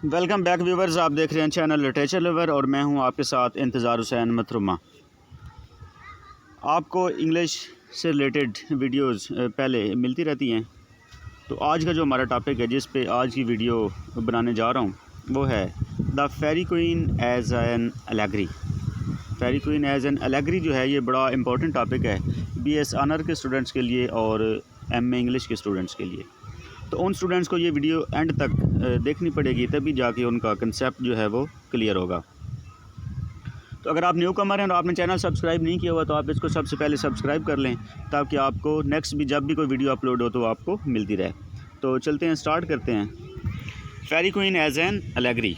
Welcome back viewers, आप देख रहे हैं चैनल लिटरेचर लवर और मैं हूं आपके साथ इंतज़ार हुसैन मतरुमा। आपको इंग्लिश से रिलेटेड वीडियोस पहले मिलती रहती हैं। तो आज का जो हमारा टॉपिक है, जिस पे आज की वीडियो बनाने जा रहा हूं, वो है the Faerie Queene as an allegory. Faerie Queene as an allegory जो है, ये बड़ा इंपॉर्टेंट टॉपिक है BS ऑनर के स्टूडेंट्स के लिए और MA इंग्लिश के स्टूडेंट्स के लिए। तो उन स्टूडेंट्स को ये वीडियो एंड तक देखनी पड़ेगी, तभी जाके उनका कंसेप्ट जो है वो क्लियर होगा। तो अगर आप न्यू कमर हैं और आपने चैनल सब्सक्राइब नहीं किया हुआ, तो आप इसको सबसे पहले सब्सक्राइब कर लें, ताकि आपको नेक्स्ट भी जब भी कोई वीडियो अपलोड हो तो आपको मिलती रहे। तो चलते हैं, स्टार्ट करते हैं। Faerie Queene as an allegory.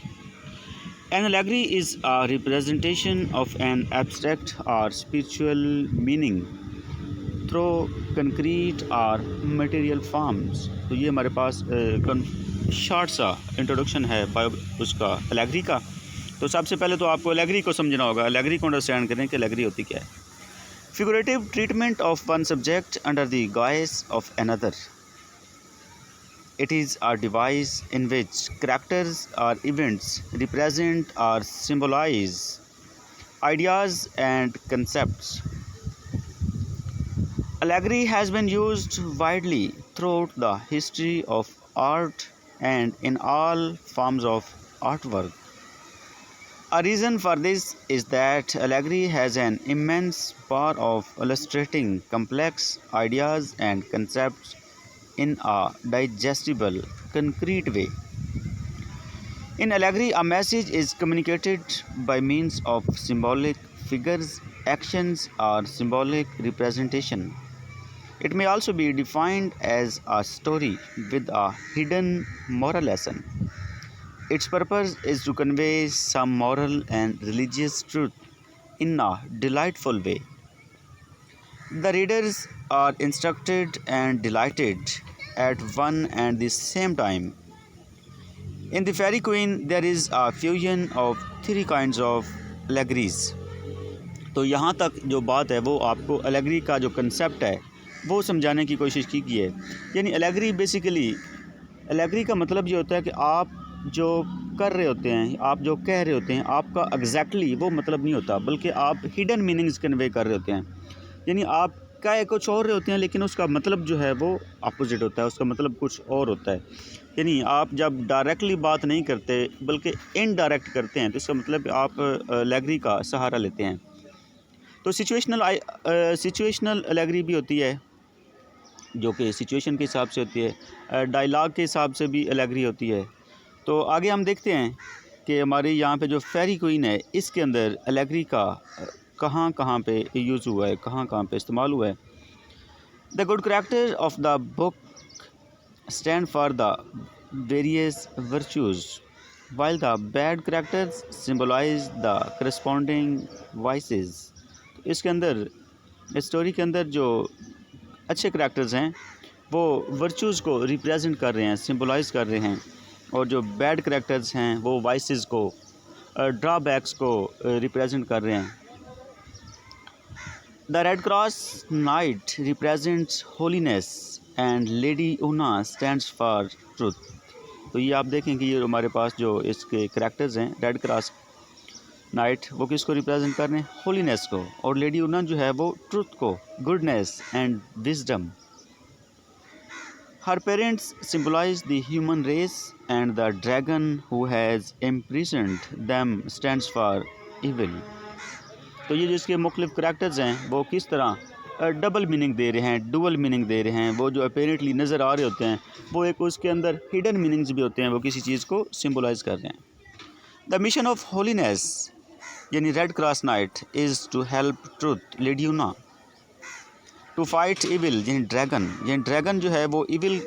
An allegory is a representation of an abstract or spiritual meaning through concrete or material forms। तो ये हमारे पास शॉर्ट सा इंट्रोडक्शन है उसका एलेगरी का। तो सबसे पहले तो आपको एलेगरी को समझना होगा, एलेगरी को अंडरस्टैंड करें कि एलेगरी होती क्या है। Figurative treatment of one subject under the guys of another. It is a device in which characters or events represent or symbolize ideas and concepts. Allegory has been used widely throughout the history of art and in all forms of artwork. A reason for this is that allegory has an immense power of illustrating complex ideas and concepts in a digestible, concrete way. In allegory, a message is communicated by means of symbolic figures, actions, or symbolic representation. It may also be defined as a story with a hidden moral lesson. Its purpose is to convey some moral and religious truth in a delightful way. The readers are instructed and delighted at one and the same time. In the Fairy Queen, there is a fusion of three kinds of allegories. तो यहाँ तक जो बात है वो आपको allegory का जो कंसेप्ट है वो समझाने की कोशिश की है। यानी एलेगरी बेसिकली, एलेगरी का मतलब ये होता है कि आप जो कर रहे होते हैं, आप जो कह रहे होते हैं, आपका एग्जैक्टली वो मतलब नहीं होता, बल्कि आप हिडन मीनिंग्स कन्वे कर रहे होते हैं। यानी आप कह कुछ और रहे होते हैं, लेकिन उसका मतलब जो है वो अपोजिट होता है, उसका मतलब कुछ और होता है। यानी आप जब डायरेक्टली बात नहीं करते बल्कि इनडायरेक्ट करते हैं, तो इसका मतलब आप एलेगरी का सहारा लेते हैं। तो सिचुएशनल एलेगरी भी होती है, जो कि सिचुएशन के हिसाब से होती है। डायलॉग के हिसाब से भी एलेगरी होती है। तो आगे हम देखते हैं कि हमारे यहाँ पे जो फेरी क्वीन है, इसके अंदर एलेगरी का कहाँ कहाँ पे यूज़ हुआ है, कहाँ कहाँ पे इस्तेमाल हुआ है। The good character of the book stand for the various virtues, while the bad characters symbolise the corresponding vices. इसके अंदर, इस स्टोरी के अंदर जो अच्छे करैक्टर्स हैं वो वर्चूज़ को रिप्रेजेंट कर रहे हैं, सिम्बलाइज कर रहे हैं, और जो बैड करैक्टर्स हैं वो वाइसेस को, ड्रॉबैक्स को रिप्रेजेंट कर रहे हैं। The Red Cross Knight represents holiness and Lady Una stands for truth। तो ये आप देखें कि ये हमारे पास जो इसके करैक्टर्स हैं, रेड क्रॉस नाइट, वो किसको रिप्रेजेंट कर रहे हैं? होलीनेस को। और लेडी उना जो है वो ट्रुथ को, goodness and wisdom. Her parents symbolize the human race and the dragon who has imprisoned them stands for evil। तो ये जिसके मुख्तलिफ करैक्टर्स हैं वो किस तरह डबल मीनिंग दे रहे हैं, डुअल मीनिंग दे रहे हैं। वो जो अपेरेंटली नज़र आ रहे होते हैं वो एक उसके अंदर हिडन मीनिंग्स भी होते हैं, वो किसी चीज़ को सिम्बलाइज कर रहे हैं। द मिशन ऑफ होलीनेस यानी Red Cross Knight is to help truth lady Una to fight evil यानी ड्रैगन जो है वो इविल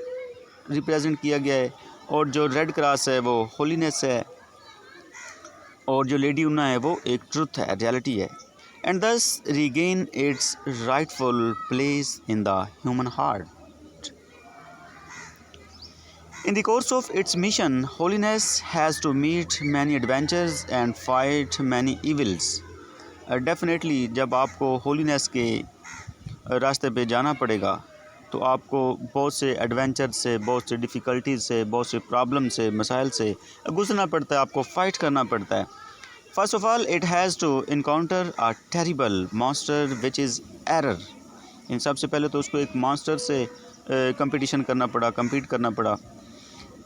रिप्रेजेंट किया गया है, और जो रेड क्रॉस है वो होलीनेस है, और जो लेडी उना है वो एक ट्रुथ है, रियलिटी है। And thus regain its rightful place in the human heart. In the course of its mission, holiness has to meet many adventures and fight many evils। Definitely जब आपको होलीनेस के रास्ते पे जाना पड़ेगा तो आपको बहुत से एडवेंचर से, बहुत से डिफ़िकल्टीज से, बहुत से प्रॉब्लम से, मसाइल से गुजरना पड़ता है, आपको फ़ाइट करना पड़ता है। First of all it has to encounter a terrible monster which is error. इन सबसे पहले तो उसको एक मॉन्स्टर से कंपटीशन करना पड़ा, compete करना पड़ा।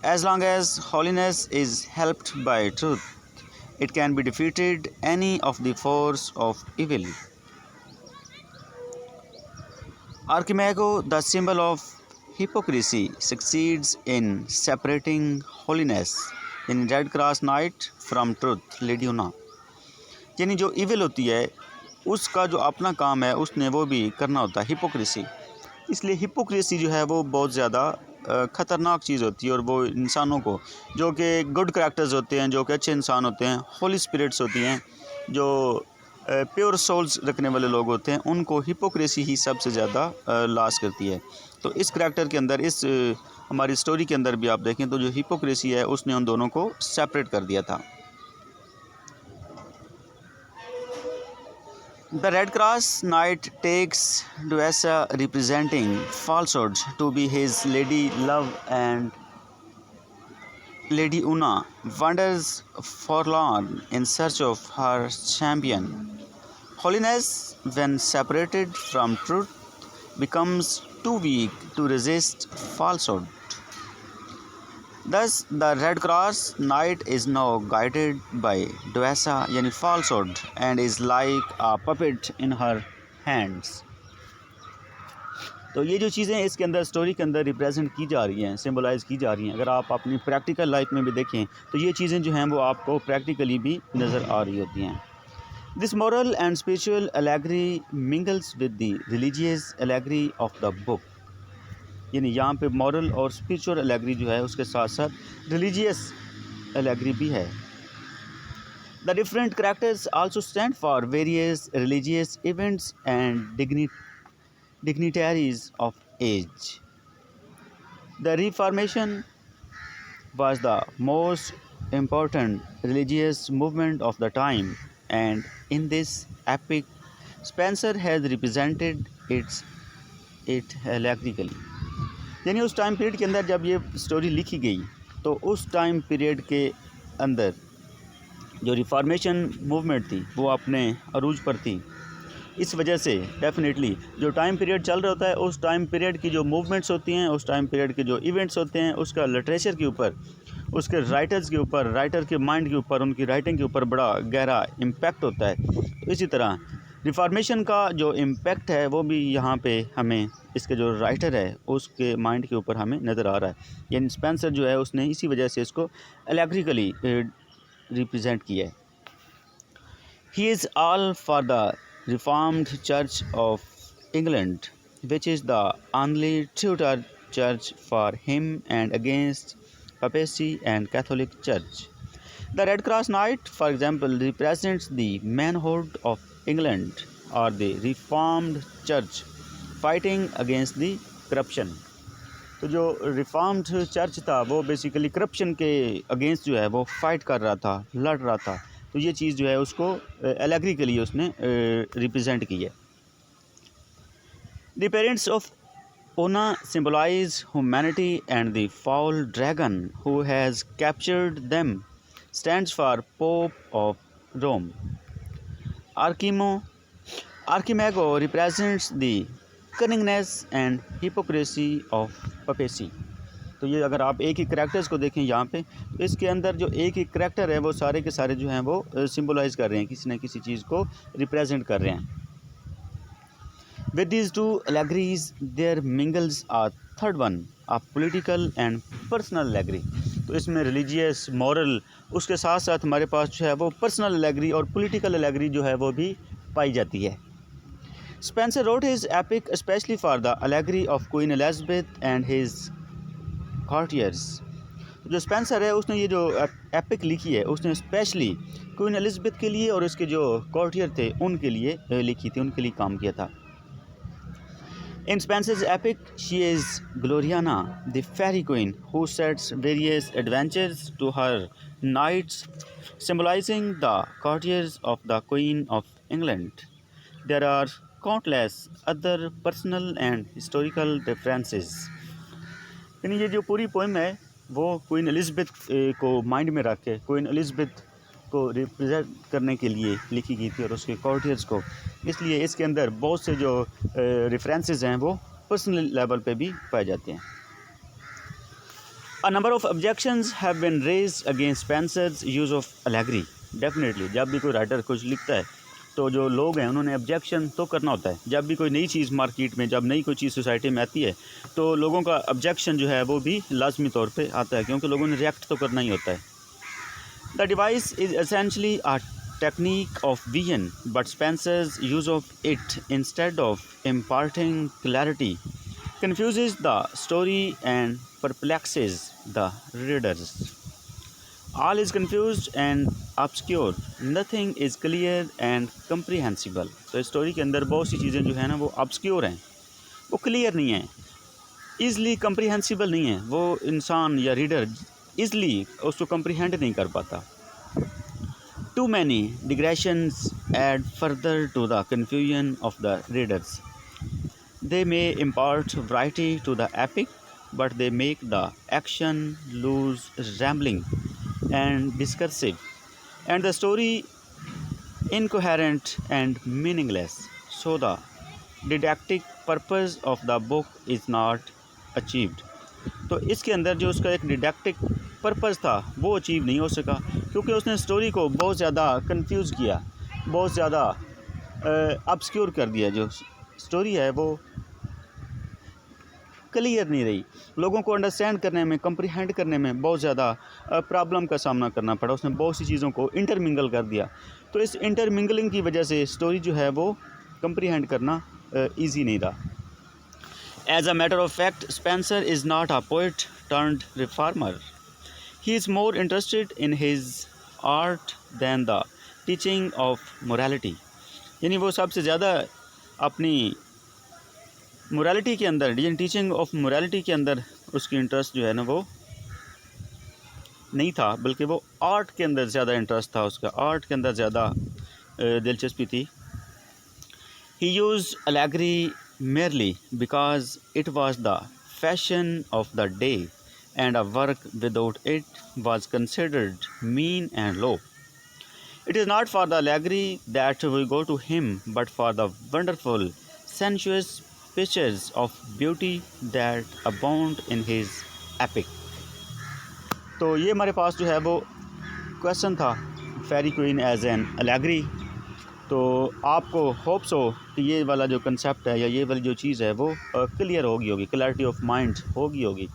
As long as holiness is helped by truth it can be defeated any of the force of evil. Archimago, the symbol of hypocrisy, succeeds in separating holiness in Red Cross Night from truth, Lady Una। यानी जो evil होती है उसका जो अपना काम है उसने वो भी करना होता है, हिपोक्रेसी। इसलिए हिपोक्रेसी जो है वो बहुत ज़्यादा ख़तरनाक चीज़ होती है, और वो इंसानों को, जो कि गुड करैक्टर्स होते हैं, जो कि अच्छे इंसान होते हैं, होली स्पिरिट्स होती हैं, जो प्योर सोल्स रखने वाले लोग होते हैं, उनको हिपोक्रेसी ही सबसे ज़्यादा लॉस करती है। तो इस करैक्टर के अंदर, इस हमारी स्टोरी के अंदर भी आप देखें तो जो हिपोक्रेसी है उसने उन दोनों को सेपरेट कर दिया था। The Red Cross Knight takes Duessa representing falsehood to be his lady love, and Lady Una wanders forlorn in search of her champion. Holiness, when separated from truth, becomes too weak to resist falsehood. Thus, the Red Cross Knight is now guided by Duessa, यानी falsehood, and is like a puppet in her hands. तो ये जो चीज़ें इसके अंदर story के अंदर represent की जा रही हैं, सिम्बलाइज़ की जा रही हैं, अगर आप अपनी प्रैक्टिकल लाइफ में भी देखें तो ये चीज़ें जो हैं वो आपको प्रैक्टिकली भी नज़र आ रही होती हैं। This moral and spiritual allegory mingles with the religious allegory of the book। यानी यहाँ पे मॉरल और स्पिरिचुअल एलेगरी जो है उसके साथ साथ रिलीजियस एलेगरी भी है। The different characters also stand for various religious events and dignitaries of age। The Reformation was the most important religious movement of the time, and in this epic Spencer has represented it allegorically। यानी उस time period के अंदर जब ये story लिखी गई तो उस टाइम पीरियड के अंदर जो रिफॉर्मेशन मूवमेंट थी वो अपने अरूज पर थी। इस वजह से डेफिनेटली जो टाइम पीरियड चल रहा होता है उस टाइम पीरियड की जो मूवमेंट्स होती हैं, उस टाइम पीरियड के जो इवेंट्स होते हैं, उसका लिटरेचर के ऊपर, उसके राइटर्स के ऊपर, राइटर के माइंड के ऊपर, उनकी राइटिंग के ऊपर बड़ा गहरा इम्पैक्ट होता है। तो इसी तरह रिफॉर्मेशन का जो इम्पैक्ट है वो भी यहाँ पे हमें इसके जो राइटर है उसके माइंड के ऊपर हमें नज़र आ रहा है। यानी स्पेंसर जो है उसने इसी वजह से इसको एलेग्रिकली रिप्रेजेंट किया है। He is all for the Reformed Church of England, which is the only tutor church for him, and against papacy and Catholic Church. The Red Cross Knight, for example, represents the manhood of England or the Reformed Church fighting against the corruption। तो जो reformed church था वो basically corruption के against जो है वो fight कर रहा था, लड़ रहा था। तो ये चीज़ जो है उसको एलेग्रिकली उसने रिप्रेजेंट की है। The parents of Una symbolize humanity and the foul dragon who has captured them stands for pope of Rome. Archimago represents the cunningness and hypocrisy of papacy. तो ये अगर आप एक ही करैक्टर्स को देखें यहाँ पे तो इसके अंदर जो एक ही करैक्टर है वो सारे के सारे जो हैं वो सिम्बलाइज़ कर रहे हैं, किसी न किसी चीज़ को रिप्रेजेंट कर रहे हैं। With these two allegories there mingles a third one, a political and personal allegory. तो इसमें रिलीजियस, मॉरल, उसके साथ साथ हमारे पास जो है वो पर्सनल एलेगरी और पॉलिटिकल एलेगरी जो है वो भी पाई जाती है। Spencer wrote his epic especially for the allegory of Queen Elizabeth and his courtiers। जो स्पेंसर है उसने ये जो एपिक लिखी है उसने स्पेशली क्वीन एलिज़ाबेथ के लिए और उसके जो कॉर्टियर थे उनके लिए लिखी थी, उनके लिए काम किया था। In Spenser's epic she is Gloriana the Faerie Queene who sets various adventures to her knights symbolizing the courtiers of the Queen of England। There are countless other personal and historical references. यानी ये जो पूरी poem है वो queen Elizabeth को mind में रख के क्वीन एलिज़ाबेथ को रिप्रेजेंट करने के लिए लिखी गई थी और उसके कॉर्टियर्स को, इसलिए इसके अंदर बहुत से जो रेफरेंसेस हैं वो पर्सनल लेवल पे भी पाए जाते हैं. A number of objections have been raised against Spencer's use of allegory. Definitely, जब भी कोई राइटर कुछ लिखता है तो जो लोग हैं उन्होंने ऑब्जेक्शन तो करना होता है. जब भी कोई नई चीज़ मार्केट में, जब नई कोई चीज़ सोसाइटी में आती है तो लोगों का ऑब्जेक्शन जो है वो भी लाजमी तौर पे आता है, क्योंकि लोगों ने रिएक्ट तो करना ही होता है. The device is essentially a technique of vision, but Spencer's use of it instead of imparting clarity confuses the story and perplexes the readers. All is confused and obscure. Nothing is clear and comprehensible. तो इस story के अंदर बहुत सी चीज़ें जो है ना वो obscure हैं, वो क्लियर नहीं हैं, ईज़िली comprehensible नहीं है, वो इंसान या रीडर ईज़िली उसको comprehend नहीं कर पाता. Too many digressions add further to the confusion of the readers. They may impart variety to the epic, but they make the action lose rambling and discursive, and the story incoherent and meaningless. So the didactic purpose of the book is not achieved. तो इसके अंदर जो उसका एक डिडक्टिक purpose था वो achieve नहीं हो सका, क्योंकि उसने स्टोरी को बहुत ज़्यादा कंफ्यूज किया, बहुत ज़्यादा ऑब्स्क्योर कर दिया. जो स्टोरी है वो क्लियर नहीं रही, लोगों को अंडरस्टैंड करने में, कंप्रीहेंड करने में बहुत ज़्यादा प्रॉब्लम का सामना करना पड़ा. उसने बहुत सी चीज़ों को इंटरमिंगल कर दिया, तो इस इंटरमिंगलिंग की वजह से स्टोरी जो है वो कंप्रीहेंड करना ईजी नहीं रहा. As a matter of fact, Spencer is not a poet turned reformer. He is more interested in his art than the teaching of morality. यानी वो सबसे ज़्यादा अपनी मोरालिटी के अंदर, टीचिंग ऑफ मोरालिटी के अंदर उसकी इंटरेस्ट जो है ना वो नहीं था, बल्कि वो आर्ट के अंदर ज़्यादा इंटरेस्ट था, उसका आर्ट के अंदर ज़्यादा दिलचस्पी थी. He used allegory merely because it was the fashion of the day, and a work without it was considered mean and low. It is not for the allegory that we go to him, but for the wonderful, sensuous pictures of beauty that abound in his epic. तो ये हमारे पास जो है वो question था, फेरी Queene as N allegory. तो आपको hopes हो कि ये वाला जो कंसेप्ट है या ये वाली जो चीज़ है वो क्लियर होगी, क्लैरिटी ऑफ माइंड होगी.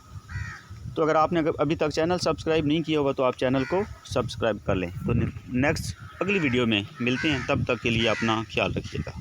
तो अगर आपने अभी तक चैनल सब्सक्राइब नहीं किया होगा तो आप चैनल को सब्सक्राइब कर लें. तो नेक्स्ट अगली वीडियो में मिलते हैं, तब तक के लिए अपना ख्याल रखिएगा.